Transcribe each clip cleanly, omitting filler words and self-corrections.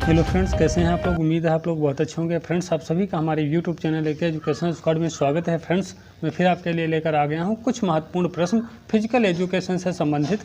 Hello friends, कैसे हैं आप लोग। उम्मीद है आप लोग बहुत अच्छे होंगे। फ्रेंड्स, आप सभी का हमारे यूट्यूब चैनल एजुकेशन स्क्वाड में स्वागत है। फ्रेंड्स, मैं फिर आपके लिए लेकर आ गया हूं कुछ महत्वपूर्ण प्रश्न फिजिकल एजुकेशन से संबंधित,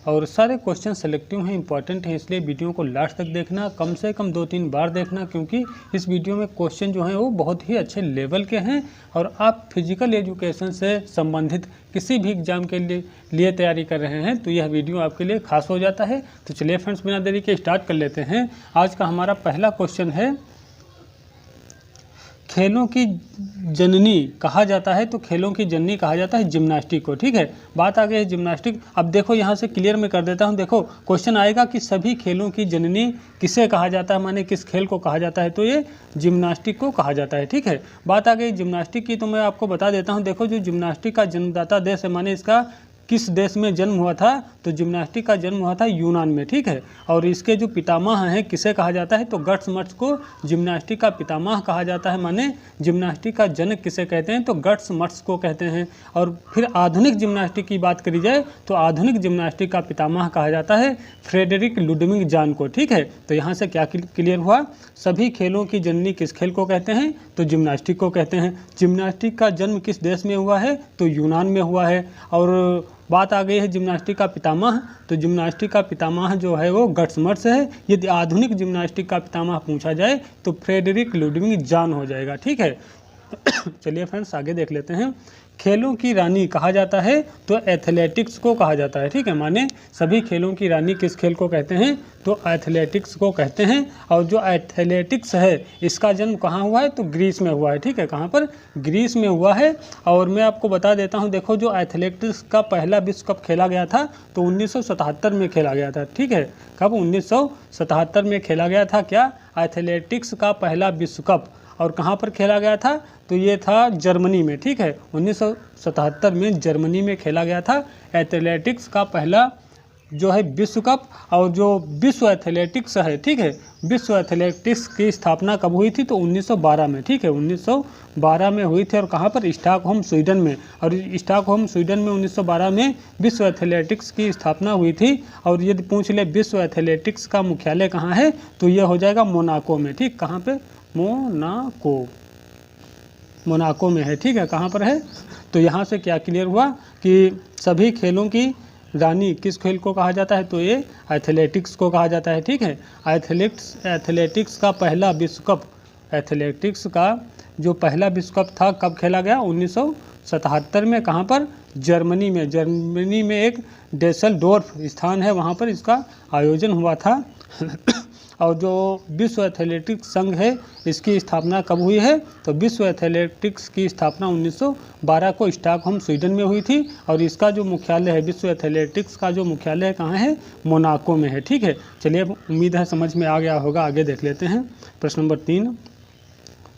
और सारे क्वेश्चन सेलेक्टिव हैं, इंपॉर्टेंट हैं, इसलिए वीडियो को लास्ट तक देखना, कम से कम 2-3 बार देखना, क्योंकि इस वीडियो में क्वेश्चन जो हैं वो बहुत ही अच्छे लेवल के हैं और आप फिजिकल एजुकेशन से संबंधित किसी भी एग्जाम के लिए तैयारी कर रहे हैं तो यह वीडियो आपके लिए खास हो जाता है। तो चलिए फ्रेंड्स, बिना देरी के स्टार्ट कर लेते हैं। आज का हमारा पहला क्वेश्चन है, खेलों की जननी कहा जाता है, तो खेलों की जननी कहा जाता है जिम्नास्टिक को। ठीक है, बात आ गई है जिम्नास्टिक। अब देखो यहाँ से क्लियर मैं कर देता हूँ। देखो क्वेश्चन आएगा कि सभी खेलों की जननी किसे कहा जाता है, माने किस खेल को कहा जाता है, तो ये जिम्नास्टिक को कहा जाता है। ठीक है, बात आ गई जिम्नास्टिक की, तो मैं आपको बता देता हूँ। देखो, जो जिम्नास्टिक का जन्मदाता देश है, माने इसका किस देश में जन्म हुआ था, तो जिम्नास्टिक का जन्म हुआ था यूनान में। ठीक है, और इसके जो पितामह हैं किसे कहा जाता है, तो गट्स मट्स को जिम्नास्टिक का पितामह कहा जाता है। माने जिम्नास्टिक का जनक किसे कहते हैं, तो गट्स मट्स को कहते हैं। और फिर आधुनिक जिम्नास्टिक की बात करी जाए तो आधुनिक जिम्नास्टिक का पितामह कहा जाता है फ्रेडरिक लुडविग जान को। ठीक है, तो यहाँ से क्या क्लियर हुआ, सभी खेलों की जननी किस खेल को कहते हैं, तो जिम्नास्टिक को कहते हैं। जिम्नास्टिक का जन्म किस देश में हुआ है, तो यूनान में हुआ है। और बात आ गई है जिम्नास्टिक का पितामह, तो जिम्नास्टिक का पितामह जो है वो गट्स मट्स है। यदि आधुनिक जिम्नास्टिक का पितामह पूछा जाए तो फ्रेडरिक लुडविग जान हो जाएगा। ठीक है, चलिए फ्रेंड्स आगे देख लेते हैं। खेलों की रानी कहा जाता है, तो एथलेटिक्स को कहा जाता है। ठीक है, माने सभी खेलों की रानी किस खेल को कहते हैं, तो एथलेटिक्स को कहते हैं। और जो एथलेटिक्स है इसका जन्म कहाँ हुआ है, तो ग्रीस में हुआ है। ठीक है, कहाँ पर, ग्रीस में हुआ है। और मैं आपको बता देता हूँ, देखो जो एथलेटिक्स का पहला विश्व कप खेला गया था तो 1977 में खेला गया था। ठीक है, कब, 1977 में खेला गया था क्या, एथलेटिक्स का पहला विश्व कप। और कहाँ पर खेला गया था, तो ये था जर्मनी में। ठीक है, 1977 में जर्मनी में खेला गया था एथलेटिक्स का पहला जो है विश्व कप। और जो विश्व एथलेटिक्स है, ठीक है, विश्व एथलेटिक्स की स्थापना कब हुई थी, तो 1912 में। ठीक है, 1912 में हुई थी। और कहाँ पर, स्टॉकहोम स्वीडन में। और स्टॉकहोम स्वीडन में 1912 में विश्व एथलेटिक्स की स्थापना हुई थी। और यदि पूछ ले विश्व एथलेटिक्स का मुख्यालय कहाँ है, तो यह हो जाएगा मोनाको में। ठीक, कहाँ पे, मोनाको में है। ठीक है, कहाँ पर है, तो यहाँ से क्या क्लियर हुआ कि सभी खेलों की रानी किस खेल को कहा जाता है, तो ये एथलेटिक्स को कहा जाता है। ठीक है, एथलेटिक्स का पहला विश्व कप, एथलेटिक्स का जो पहला विश्व कप था कब खेला गया, 1977 में। कहाँ पर, जर्मनी में। जर्मनी में एक डेसलडोर्फ स्थान है, वहाँ पर इसका आयोजन हुआ था। और जो विश्व एथलेटिक्स संघ है इसकी स्थापना कब हुई है, तो विश्व एथलेटिक्स की स्थापना 1912 को स्टॉकहोम स्वीडन में हुई थी। और इसका जो मुख्यालय है, विश्व एथलेटिक्स का जो मुख्यालय कहाँ है, मोनाको में है। ठीक है, चलिए उम्मीद है समझ में आ गया होगा। आगे देख लेते हैं प्रश्न नंबर 3।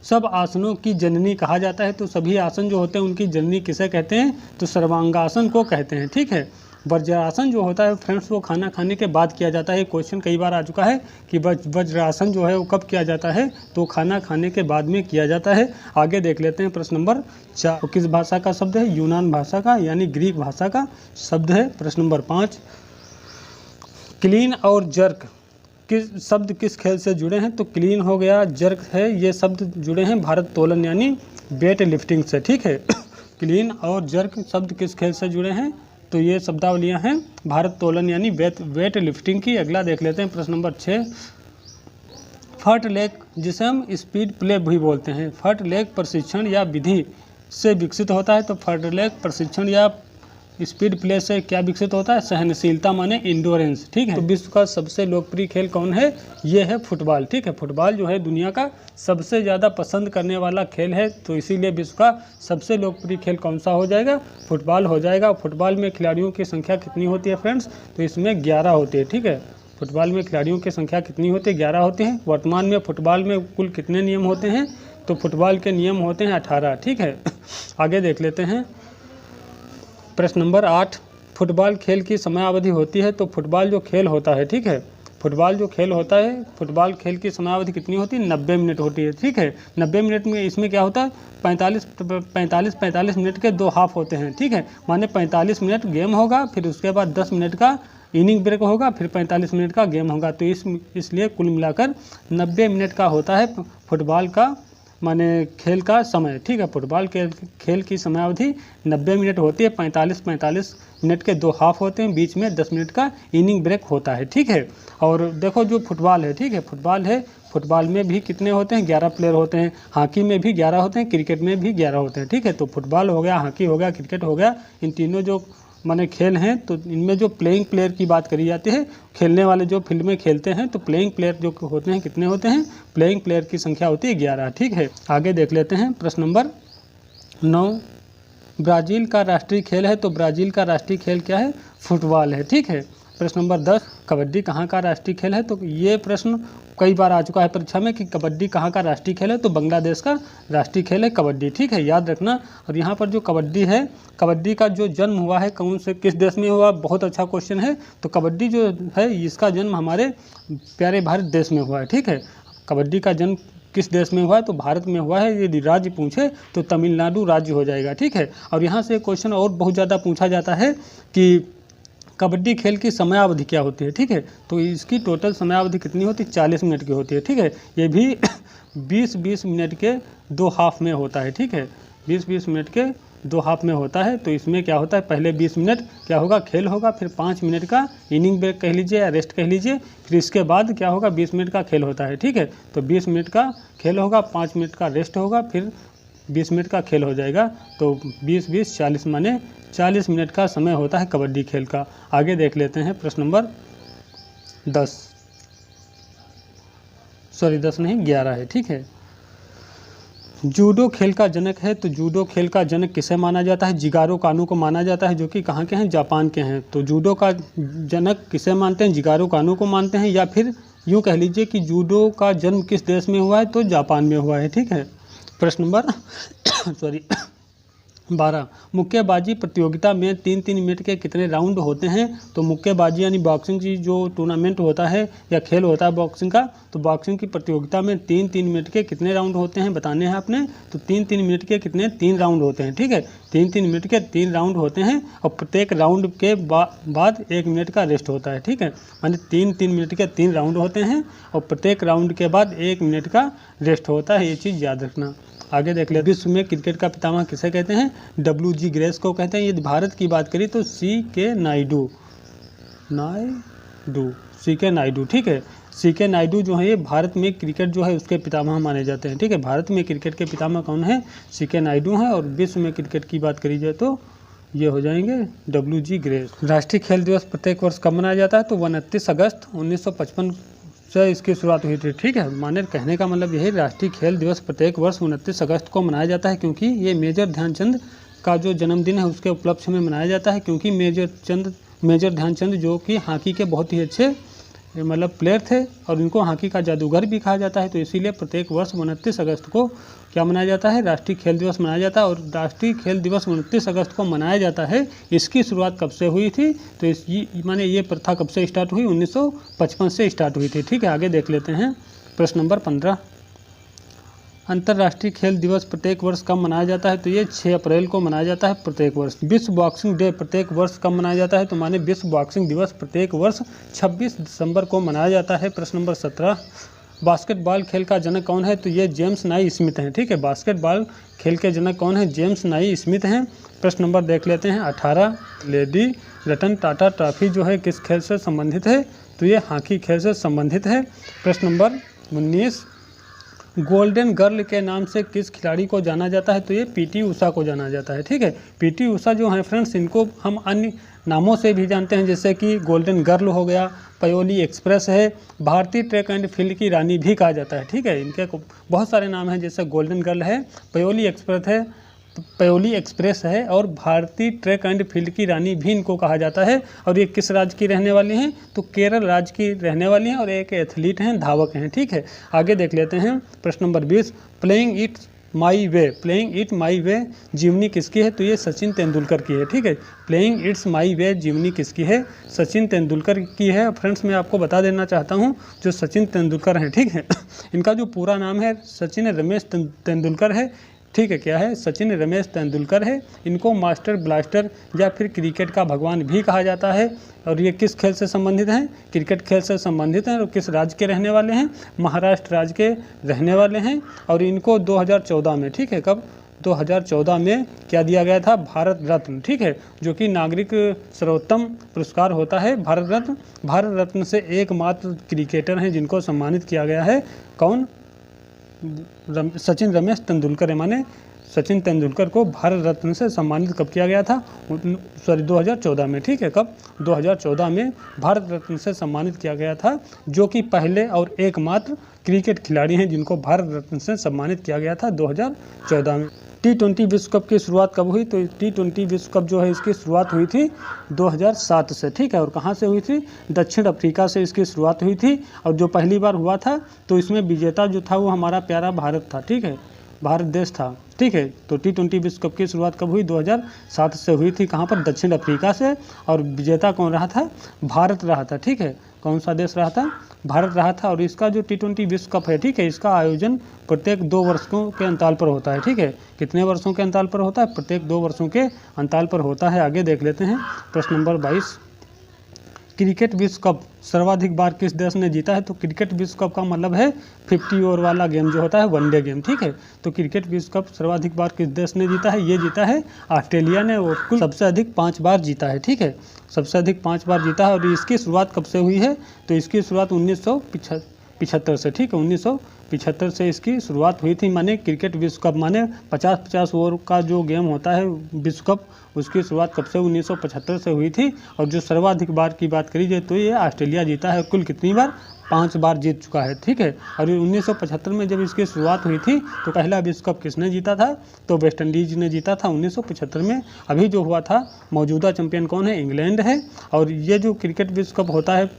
सब आसनों की जननी कहा जाता है, तो सभी आसन जो होते हैं उनकी जननी किसे कहते हैं, तो सर्वांगासन को कहते हैं। ठीक है, वज्रासन जो होता है फ्रेंड्स वो खाना खाने के बाद किया जाता है। क्वेश्चन कई बार आ चुका है कि वज्रासन जो है वो कब किया जाता है, तो खाना खाने के बाद में किया जाता है। आगे देख लेते हैं प्रश्न नंबर 4। किस भाषा का शब्द है, यूनान भाषा का, यानी ग्रीक भाषा का शब्द है। प्रश्न नंबर 5। क्लीन और जर्क किस शब्द किस खेल से जुड़े हैं, तो क्लीन हो गया, जर्क है, ये शब्द जुड़े हैं भारोत्तोलन यानी वेट लिफ्टिंग से। ठीक है, क्लीन और जर्क शब्द किस खेल से जुड़े हैं, तो ये शब्दावलियां हैं भारोत्तोलन यानी वेट लिफ्टिंग की। अगला देख लेते हैं प्रश्न नंबर 6। फट लेग जिसे हम स्पीड प्ले भी बोलते हैं, फट लेग प्रशिक्षण या विधि से विकसित होता है, तो फट लेग प्रशिक्षण या स्पीड प्ले से क्या विकसित होता है, सहनशीलता माने इंडोरेंस। ठीक है, तो विश्व का सबसे लोकप्रिय खेल कौन है, ये है फुटबॉल। ठीक है, फुटबॉल जो है दुनिया का सबसे ज़्यादा पसंद करने वाला खेल है, तो इसीलिए विश्व का सबसे लोकप्रिय खेल कौन सा हो जाएगा, फुटबॉल हो जाएगा। फुटबॉल में खिलाड़ियों की संख्या कितनी होती है फ्रेंड्स, तो इसमें 11 होती है। ठीक है, फुटबॉल में खिलाड़ियों की संख्या कितनी होती है, 11 होती है। वर्तमान में फुटबॉल में कुल कितने नियम होते हैं, तो फुटबॉल के नियम होते हैं 18। ठीक है, आगे देख लेते हैं प्रश्न नंबर 8। फुटबॉल खेल की समयावधि होती है, तो फुटबॉल जो खेल होता है, ठीक है, फुटबॉल जो खेल होता है, फुटबॉल खेल की समयावधि कितनी होती है, 90 मिनट होती है। ठीक है, 90 मिनट में इसमें क्या होता है, 45 मिनट के 2 हाफ होते हैं। ठीक है, माने 45 मिनट गेम होगा, फिर उसके बाद 10 मिनट का इनिंग ब्रेक होगा, फिर 45 मिनट का गेम होगा। तो इसलिए कुल मिलाकर 90 मिनट का होता है फुटबॉल का माने खेल का समय, ठीक है। फुटबॉल के खेल की समयावधि 90 मिनट होती है। 45 मिनट के 2 हाफ होते हैं, बीच में 10 मिनट का इनिंग ब्रेक होता है, ठीक है। और देखो जो फुटबॉल है, ठीक है, फुटबॉल में भी कितने होते हैं, 11 प्लेयर होते हैं। हॉकी में भी 11 होते हैं, क्रिकेट में भी 11 होते हैं, ठीक है। तो फुटबॉल हो गया, हॉकी हो गया, क्रिकेट हो गया, इन तीनों जो माने खेल हैं, तो इनमें जो प्लेइंग प्लेयर की बात करी जाती है, खेलने वाले जो फील्ड में खेलते हैं, तो प्लेइंग प्लेयर जो होते हैं कितने होते हैं, प्लेइंग प्लेयर की संख्या होती है 11, ठीक है। आगे देख लेते हैं प्रश्न नंबर 9। ब्राज़ील का राष्ट्रीय खेल है, तो ब्राज़ील का राष्ट्रीय खेल क्या है, फुटबॉल है, ठीक है। प्रश्न नंबर 10, कबड्डी कहाँ का राष्ट्रीय खेल है, तो ये प्रश्न कई बार आ चुका है परीक्षा में कि कबड्डी कहाँ का राष्ट्रीय खेल है, तो बांग्लादेश का राष्ट्रीय खेल है कबड्डी, ठीक है, याद रखना। और यहाँ पर जो कबड्डी है, कबड्डी का जो जन्म हुआ है कौन से किस देश में हुआ, बहुत अच्छा क्वेश्चन है। तो कबड्डी जो है इसका जन्म हमारे प्यारे भारत देश में हुआ है, ठीक है। कबड्डी का जन्म किस देश में हुआ है, तो भारत में हुआ है। यदि राज्य पूछे तो तमिलनाडु राज्य हो जाएगा, ठीक है। और यहाँ से क्वेश्चन और बहुत ज़्यादा पूछा जाता है कि कबड्डी खेल की समयावधि क्या होती है, ठीक है। तो इसकी टोटल समयावधि कितनी होती है, 40 मिनट की होती है, ठीक है। ये भी 20-20 मिनट के 2 हाफ में होता है, ठीक है। 20-20 मिनट के 2 हाफ में होता है। तो इसमें क्या होता है, पहले 20 मिनट क्या होगा, खेल होगा, फिर 5 मिनट का इनिंग ब्रेक कह लीजिए या रेस्ट कह लीजिए, फिर इसके बाद क्या होगा, 20 मिनट का खेल होता है, ठीक है। तो 20 मिनट का खेल होगा, 5 मिनट का रेस्ट होगा, फिर 20 मिनट का खेल हो जाएगा। तो 20-20 40 माने 40 मिनट का समय होता है कबड्डी खेल का। आगे देख लेते हैं प्रश्न नंबर 10 नहीं 11 है, ठीक है। जूडो खेल का जनक है, तो जूडो खेल का जनक किसे माना जाता है, जिगारो कानो को माना जाता है, जो कि कहाँ के हैं, जापान के हैं। तो जूडो का जनक किसे मानते हैं, जिगारो कानो को मानते हैं, या फिर यूँ कह लीजिए कि जूडो का जन्म किस देश में हुआ है, तो जापान में हुआ है, ठीक है। प्रश्न नंबर 12, मुक्केबाजी प्रतियोगिता में 3-3 मिनट के कितने राउंड होते हैं, तो मुक्केबाजी यानी बॉक्सिंग की जो टूर्नामेंट होता है या खेल होता है बॉक्सिंग का, तो बॉक्सिंग की प्रतियोगिता में 3-3 मिनट के कितने राउंड होते हैं बताने हैं आपने। तो 3-3 मिनट के कितने 3 राउंड होते हैं, ठीक है। 3-3 मिनट के 3 राउंड होते हैं और प्रत्येक राउंड के बाद 1 मिनट का रेस्ट होता है, ठीक है। माने 3-3 मिनट के 3 राउंड होते हैं और प्रत्येक राउंड के बाद 1 मिनट का रेस्ट होता है, ये चीज़ याद रखना। आगे देख ले, विश्व में क्रिकेट का पितामह किसे कहते हैं, WG ग्रेस को कहते हैं। यदि भारत की बात करी तो CK नायडू, CK नायडू, ठीक है। CK नायडू जो है ये भारत में क्रिकेट जो है उसके पितामह माने जाते हैं, ठीक है। भारत में क्रिकेट के पितामह कौन है, CK नायडू हैं। और विश्व में क्रिकेट की बात करी जाए तो ये हो जाएंगे WG ग्रेस। राष्ट्रीय खेल दिवस प्रत्येक वर्ष कब मनाया जाता है, तो 29 अगस्त 1955 से इसकी शुरुआत हुई थी, ठीक है। माने कहने का मतलब यही, राष्ट्रीय खेल दिवस प्रत्येक वर्ष 29 अगस्त को मनाया जाता है, क्योंकि ये मेजर ध्यानचंद का जो जन्मदिन है उसके उपलक्ष्य में मनाया जाता है। क्योंकि मेजर ध्यानचंद जो कि हॉकी के बहुत ही अच्छे मतलब प्लेयर थे और इनको हॉकी का जादूगर भी कहा जाता है। तो इसीलिए प्रत्येक वर्ष 29 अगस्त को क्या मनाया जाता है, राष्ट्रीय खेल दिवस मनाया जाता है। और राष्ट्रीय खेल दिवस 29 अगस्त को मनाया जाता है, इसकी शुरुआत कब से हुई थी, तो माने ये प्रथा कब से स्टार्ट हुई, 1955 से स्टार्ट हुई थी, ठीक है। आगे देख लेते हैं प्रश्न नंबर 15, अंतर्राष्ट्रीय खेल दिवस प्रत्येक वर्ष कब मनाया जाता है, तो ये 6 अप्रैल को मनाया जाता है प्रत्येक वर्ष। विश्व बॉक्सिंग डे प्रत्येक वर्ष कब मनाया जाता है, तो माने विश्व बॉक्सिंग दिवस प्रत्येक वर्ष 26 दिसंबर को मनाया जाता है। प्रश्न नंबर 17, बास्केटबॉल खेल का जनक कौन है, तो ये जेम्स नाई स्मिथ हैं, ठीक है। बास्केटबॉल खेल के जनक कौन है, जेम्स नाई स्मिथ हैं। प्रश्न नंबर देख लेते हैं 18, लेडी रतन टाटा ट्रॉफी जो है किस खेल से संबंधित है, तो ये हॉकी खेल से संबंधित है। प्रश्न नंबर 19, गोल्डन गर्ल के नाम से किस खिलाड़ी को जाना जाता है, तो ये PT उषा को जाना जाता है, ठीक है। PT उषा जो है फ्रेंड्स, इनको हम अन्य नामों से भी जानते हैं, जैसे कि गोल्डन गर्ल हो गया, पयोली एक्सप्रेस है, भारतीय ट्रैक एंड फील्ड की रानी भी कहा जाता है, ठीक है। इनके बहुत सारे नाम हैं, जैसे गोल्डन गर्ल है, पयोली एक्सप्रेस है और भारतीय ट्रैक एंड फील्ड की रानी भी इनको कहा जाता है। और ये किस राज्य की रहने वाली हैं, तो केरल राज्य की रहने वाली हैं और एक एथलीट हैं, धावक हैं, ठीक है। आगे देख लेते हैं प्रश्न नंबर 20, प्लेइंग इट माई वे जीवनी किसकी है, तो ये सचिन तेंदुलकर की है, ठीक है। प्लेइंग इट्स माई वे जीवनी किसकी है, सचिन तेंदुलकर की है। फ्रेंड्स मैं आपको बता देना चाहता हूँ, जो सचिन तेंदुलकर हैं, ठीक है, इनका जो पूरा नाम है सचिन रमेश तेंदुलकर है, ठीक है, क्या है, सचिन रमेश तेंदुलकर है। इनको मास्टर ब्लास्टर या फिर क्रिकेट का भगवान भी कहा जाता है। और ये किस खेल से संबंधित हैं, क्रिकेट खेल से संबंधित हैं। और किस राज्य के रहने वाले हैं, महाराष्ट्र राज्य के रहने वाले हैं। और इनको 2014 में, ठीक है, कब, 2014 में क्या दिया गया था, भारत रत्न, ठीक है, जो कि नागरिक सर्वोत्तम पुरस्कार होता है, भारत रत्न। भारत रत्न से एकमात्र क्रिकेटर हैं जिनको सम्मानित किया गया है, कौन, सचिन रमेश तेंदुलकर है। माने सचिन तेंदुलकर को भारत रत्न से सम्मानित कब किया गया था, सॉरी 2014 में, ठीक है, कब, 2014 में भारत रत्न से सम्मानित किया गया था, जो कि पहले और एकमात्र क्रिकेट खिलाड़ी हैं जिनको भारत रत्न से सम्मानित किया गया था 2014 में। T20 विश्व कप की शुरुआत कब हुई, तो T20 विश्व कप जो है इसकी शुरुआत हुई थी 2007 से, ठीक है। और कहाँ से हुई थी, दक्षिण अफ्रीका से इसकी शुरुआत हुई थी। और जो पहली बार हुआ था तो इसमें विजेता जो था वो हमारा प्यारा भारत था, ठीक है, भारत देश था, ठीक है। तो T20 विश्व कप की शुरुआत कब हुई, 2007 से हुई थी, कहाँ पर, दक्षिण अफ्रीका से। और विजेता कौन रहा था, भारत रहा था, ठीक है। कौन सा देश रहा था, भारत रहा था। और इसका जो T20 विश्व कप है, ठीक है, इसका आयोजन प्रत्येक 2 वर्षों के अंतराल पर होता है, ठीक है। कितने वर्षों के अंतराल पर होता है, प्रत्येक 2 वर्षों के अंतराल पर होता है। आगे देख लेते हैं प्रश्न नंबर 22, क्रिकेट विश्व कप सर्वाधिक बार किस देश ने जीता है। तो क्रिकेट विश्व कप का मतलब है 50 ओवर वाला गेम जो होता है, वनडे गेम, ठीक है। तो क्रिकेट विश्व कप सर्वाधिक बार किस देश ने जीता है, ये जीता है ऑस्ट्रेलिया ने, और कुल सबसे अधिक 5 बार जीता है, ठीक है, सबसे अधिक 5 बार जीता है। और इसकी शुरुआत कब से हुई है, तो इसकी शुरुआत 1975 से, ठीक है, 1975 से इसकी शुरुआत हुई थी। माने क्रिकेट विश्व कप माने 50-50 ओवर का जो गेम होता है विश्व कप, उसकी शुरुआत कब से, 1975 से हुई थी। और जो सर्वाधिक बार की बात करी जाए तो ये ऑस्ट्रेलिया जीता है, कुल कितनी बार, 5 बार जीत चुका है, ठीक है। और 1975 में जब इसकी शुरुआत हुई थी तो पहला विश्व कप किसने जीता था, तो वेस्ट इंडीज ने जीता था 1975 में। अभी जो हुआ था, मौजूदा चैंपियन कौन है, इंग्लैंड है। और ये जो क्रिकेट विश्व कप होता है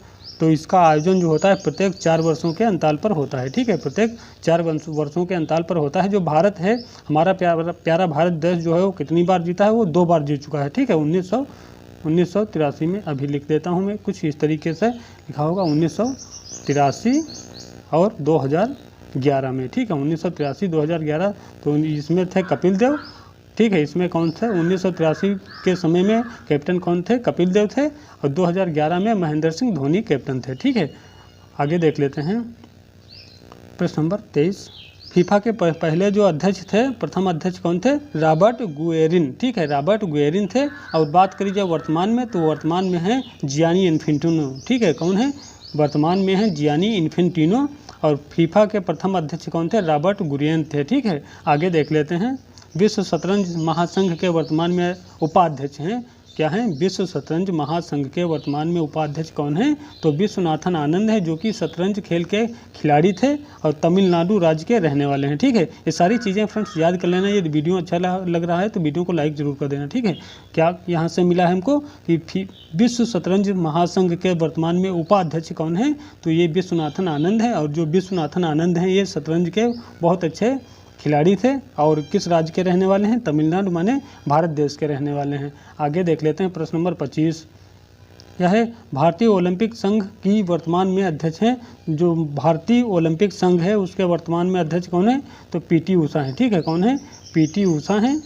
तो इसका आयोजन जो होता है प्रत्येक 4 वर्षों के अंतराल पर होता है, ठीक है, प्रत्येक 4 वर्षों के अंतराल पर होता है। जो भारत है, हमारा प्यारा भारत देश जो है वो कितनी बार जीता है, वो 2 बार जीत चुका है, ठीक है। 1983 में, अभी लिख देता हूँ मैं, कुछ इस तरीके से लिखा होगा, 1983 और 2011 में, ठीक है, 1983 2011। तो इसमें थे कपिल देव, ठीक है, इसमें कौन थे, 1983 के समय में कैप्टन कौन थे, कपिल देव थे। और 2011 में महेंद्र सिंह धोनी कैप्टन थे, ठीक है। आगे देख लेते हैं प्रश्न नंबर 23, फीफा के पहले जो अध्यक्ष थे, प्रथम अध्यक्ष कौन थे, रॉबर्ट गुएरिन, ठीक है, रॉबर्ट गुएरिन थे। और बात करी जाए वर्तमान में, तो वर्तमान में है जियानी इन्फेंटिनो, ठीक है, कौन है, वर्तमान में है जियानी इन्फेंटिनो। और फीफा के प्रथम अध्यक्ष कौन थे, रॉबर्ट गुएरिन थे, ठीक है। आगे देख लेते हैं, विश्व शतरंज महासंघ के वर्तमान में उपाध्यक्ष हैं, क्या हैं, विश्व शतरंज महासंघ के वर्तमान में उपाध्यक्ष कौन हैं, तो विश्वनाथन आनंद है, जो कि शतरंज खेल के खिलाड़ी थे और तमिलनाडु राज्य के रहने वाले हैं, ठीक है। ये सारी चीज़ें फ्रेंड्स याद कर लेना। यदि वीडियो अच्छा लग रहा है तो वीडियो को लाइक जरूर कर देना, ठीक है। क्या यहाँ से मिला है हमको कि विश्व शतरंज महासंघ के वर्तमान में उपाध्यक्ष कौन है, तो ये विश्वनाथन आनंद है। और जो विश्वनाथन आनंद हैं ये शतरंज के बहुत अच्छे खिलाड़ी थे। और किस राज्य के रहने वाले हैं, तमिलनाडु, माने भारत देश के रहने वाले हैं। आगे देख लेते हैं प्रश्न नंबर 25, यह है भारतीय ओलंपिक संघ की वर्तमान में अध्यक्ष हैं। जो भारतीय ओलंपिक संघ है उसके वर्तमान में अध्यक्ष कौन है, तो PT ऊषा हैं, ठीक है, कौन है, PT ऊषा हैं।